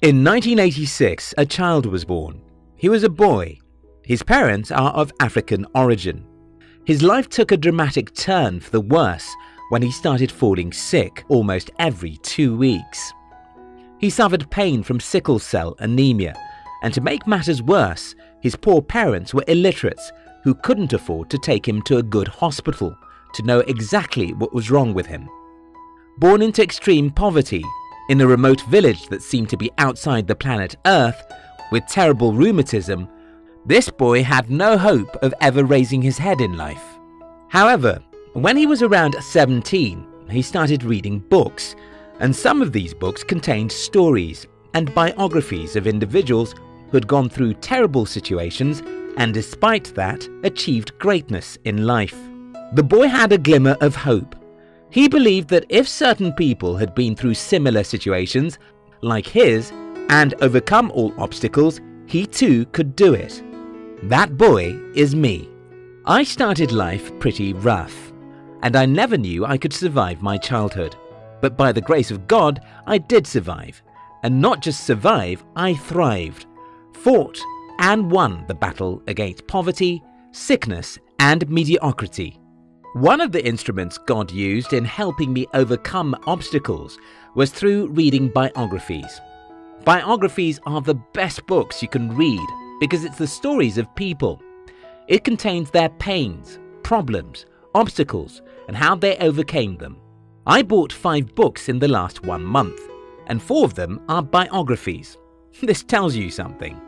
In 1986, a child was born. He was a boy. His parents are of African origin. His life took a dramatic turn for the worse when he started falling sick almost every 2 weeks. He suffered pain from sickle cell anemia, and to make matters worse, his poor parents were illiterates who couldn't afford to take him to a good hospital to know exactly what was wrong with him. Born into extreme poverty, in a remote village that seemed to be outside the planet Earth, with terrible rheumatism, this boy had no hope of ever raising his head in life. However, when he was around 17, he started reading books, and some of these books contained stories and biographies of individuals who had gone through terrible situations and despite that achieved greatness in life. The boy had a glimmer of hope. He believed that if certain people had been through similar situations like his and overcome all obstacles, he too could do it. That boy is me. I started life pretty rough, and I never knew I could survive my childhood. But by the grace of God, I did survive. And not just survive, I thrived, fought and won the battle against poverty, sickness, and mediocrity. One of the instruments God used in helping me overcome obstacles was through reading biographies. Biographies are the best books you can read because it's the stories of people. It contains their pains, problems, obstacles, and how they overcame them. I bought 5 books in the last 1 month, and 4 of them are biographies. This tells you something.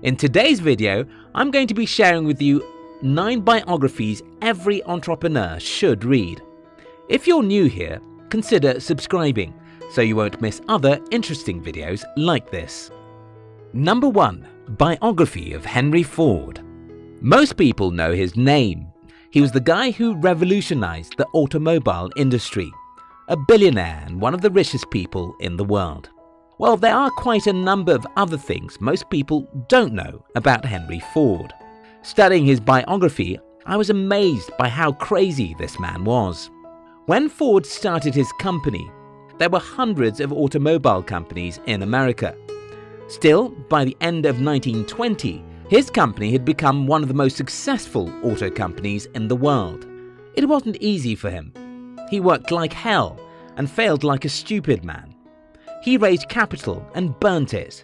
In today's video, I'm going to be sharing with you 9 biographies every entrepreneur should read. If you're new here, consider subscribing so you won't miss other interesting videos like this. Number 1. Biography of Henry Ford. Most people know his name. He was the guy who revolutionized the automobile industry, a billionaire and one of the richest people in the world. Well, there are quite a number of other things most people don't know about Henry Ford. Studying his biography, I was amazed by how crazy this man was. When Ford started his company, there were hundreds of automobile companies in America. Still, by the end of 1920, his company had become one of the most successful auto companies in the world. It wasn't easy for him. He worked like hell and failed like a stupid man. He raised capital and burnt it.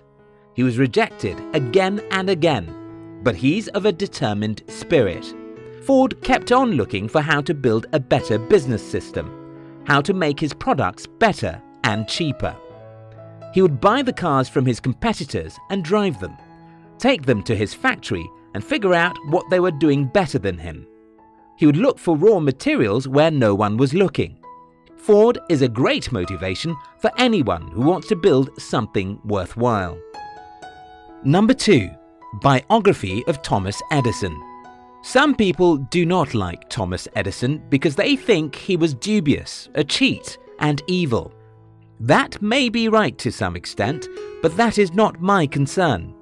He was rejected again and again, but he's of a determined spirit. Ford kept on looking for how to build a better business system, how to make his products better and cheaper. He would buy the cars from his competitors and drive them, take them to his factory and figure out what they were doing better than him. He would look for raw materials where no one was looking. Ford is a great motivation for anyone who wants to build something worthwhile. Number 2. Biography of Thomas Edison. Some people do not like Thomas Edison because they think he was dubious, a cheat, and evil. That may be right to some extent, but that is not my concern.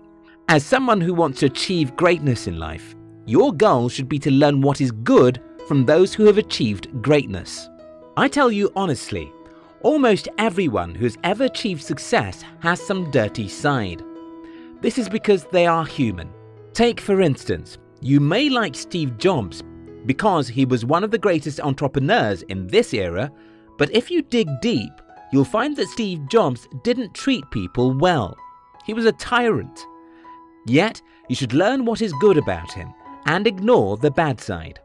As someone who wants to achieve greatness in life, your goal should be to learn what is good from those who have achieved greatness. I tell you honestly, almost everyone who has ever achieved success has some dirty side. This is because they are human. Take for instance, you may like Steve Jobs because he was one of the greatest entrepreneurs in this era, but if you dig deep, you'll find that Steve Jobs didn't treat people well. He was a tyrant. Yet, you should learn what is good about him and ignore the bad side.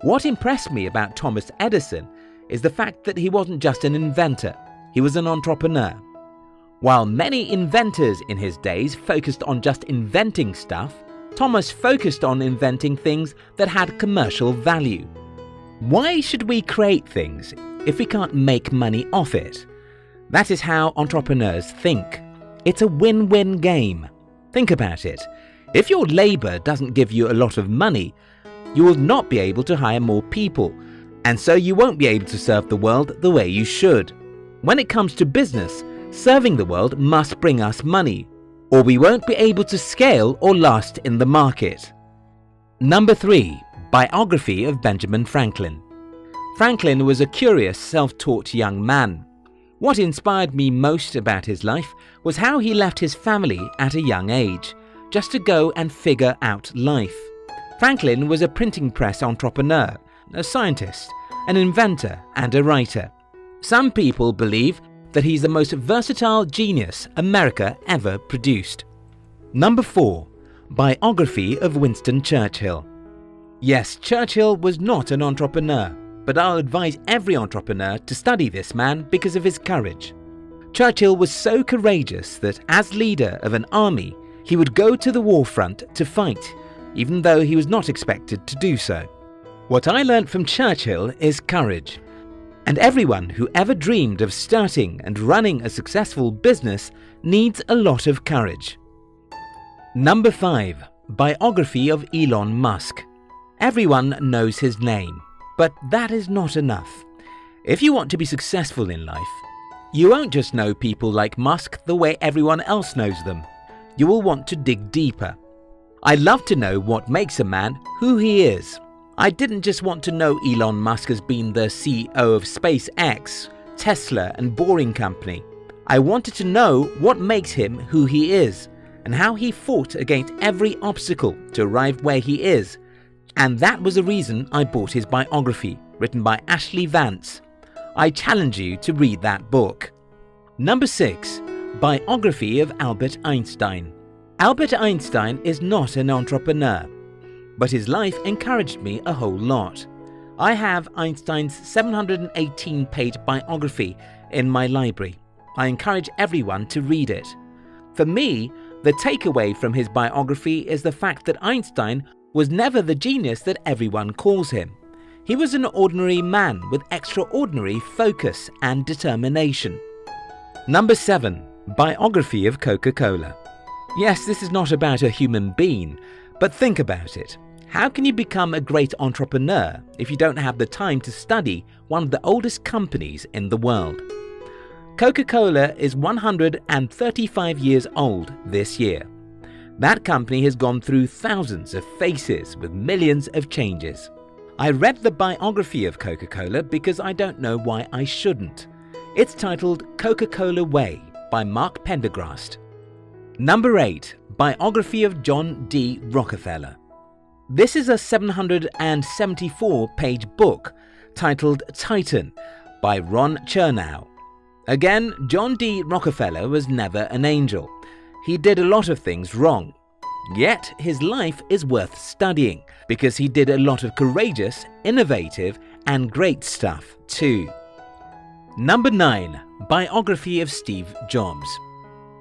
What impressed me about Thomas Edison is the fact that he wasn't just an inventor, he was an entrepreneur. While many inventors in his days focused on just inventing stuff, Thomas focused on inventing things that had commercial value. Why should we create things if we can't make money off it? That is how entrepreneurs think. It's a win-win game. Think about it. If your labor doesn't give you a lot of money, you will not be able to hire more people, and so you won't be able to serve the world the way you should. When it comes to business, serving the world must bring us money, or we won't be able to scale or last in the market. Number 3. Biography of Benjamin Franklin. Franklin was a curious, self-taught young man. What inspired me most about his life was how he left his family at a young age, just to go and figure out life. Franklin was a printing press entrepreneur, a scientist, an inventor, and a writer. Some people believe that he's the most versatile genius America ever produced. Number 4. Biography of Winston Churchill. Yes, Churchill was not an entrepreneur, but I'll advise every entrepreneur to study this man because of his courage. Churchill was so courageous that as leader of an army, he would go to the war front to fight, even though he was not expected to do so. What I learned from Churchill is courage. And everyone who ever dreamed of starting and running a successful business needs a lot of courage. Number 5. Biography of Elon Musk. Everyone knows his name, but that is not enough. If you want to be successful in life, you won't just know people like Musk the way everyone else knows them. You will want to dig deeper. I love to know what makes a man who he is. I didn't just want to know Elon Musk as being the CEO of SpaceX, Tesla, and Boring Company. I wanted to know what makes him who he is and how he fought against every obstacle to arrive where he is. And that was the reason I bought his biography, written by Ashley Vance. I challenge you to read that book. Number 6. Biography of Albert Einstein. Albert Einstein is not an entrepreneur, but his life encouraged me a whole lot. I have Einstein's 718-page biography in my library. I encourage everyone to read it. For me, the takeaway from his biography is the fact that Einstein was never the genius that everyone calls him. He was an ordinary man with extraordinary focus and determination. Number 7. Biography of Coca-Cola. Yes, this is not about a human being, but think about it. How can you become a great entrepreneur if you don't have the time to study one of the oldest companies in the world? Coca-Cola is 135 years old this year. That company has gone through thousands of faces with millions of changes. I read the biography of Coca-Cola because I don't know why I shouldn't. It's titled Coca-Cola Way by Mark Pendergrast. Number 8. Biography of John D. Rockefeller. This is a 774-page book titled Titan by Ron Chernow. Again, John D. Rockefeller was never an angel. He did a lot of things wrong. Yet his life is worth studying because he did a lot of courageous, innovative, and great stuff too. Number 9. Biography of Steve Jobs.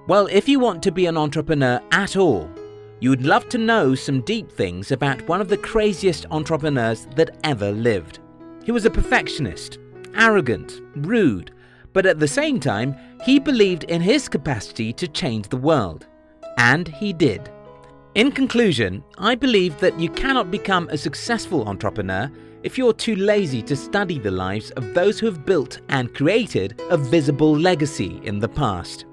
Well, if you want to be an entrepreneur at all, you would love to know some deep things about one of the craziest entrepreneurs that ever lived. He was a perfectionist, arrogant, rude, but at the same time, he believed in his capacity to change the world. And he did. In conclusion, I believe that you cannot become a successful entrepreneur if you're too lazy to study the lives of those who have built and created a visible legacy in the past.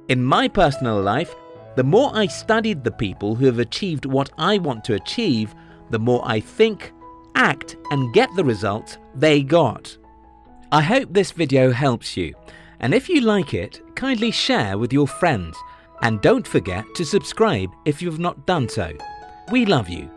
In my personal life, the more I studied the people who have achieved what I want to achieve, the more I think, act, and get the results they got. I hope this video helps you, and if you like it, kindly share with your friends, and don't forget to subscribe if you've not done so. We love you.